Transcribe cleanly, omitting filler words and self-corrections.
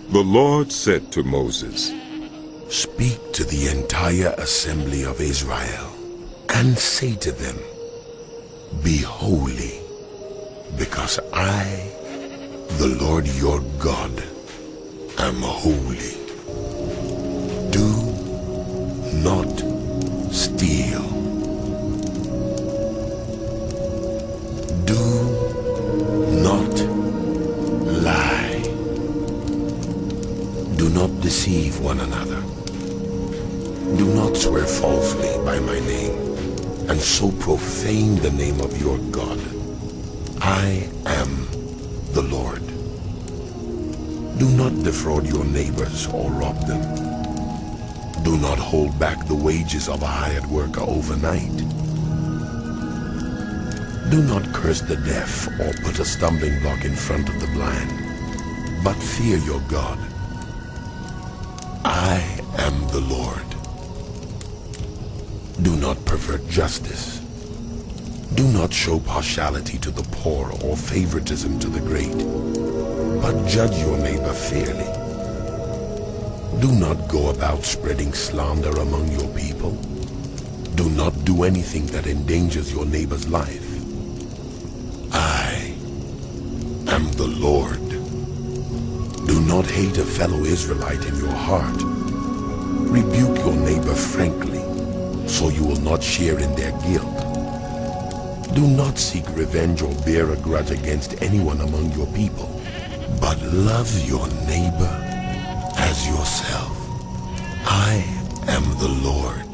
The Lord said to Moses, Speak to the entire assembly of Israel and say to them, Be holy, because I, the Lord your God, am holy. Do not steal. Do not lie. Do not deceive one another. Do not swear falsely by my name, and so profane the name of your God. I am the Lord. Do not defraud your neighbors or rob them. Do not hold back the wages of a hired worker overnight. Do not curse the deaf or put a stumbling block in front of the blind, but fear your God. I am the Lord. Do not pervert justice. Do not show partiality to the poor or favoritism to the great, but judge your neighbor fairly. Do not go about spreading slander among your people. Do not do anything that endangers your neighbor's life. I am the Lord. Do not hate a fellow Israelite in your heart. Rebuke your neighbor frankly, so you will not share in their guilt. Do not seek revenge or bear a grudge against anyone among your people, but love your neighbor as yourself. I am the Lord.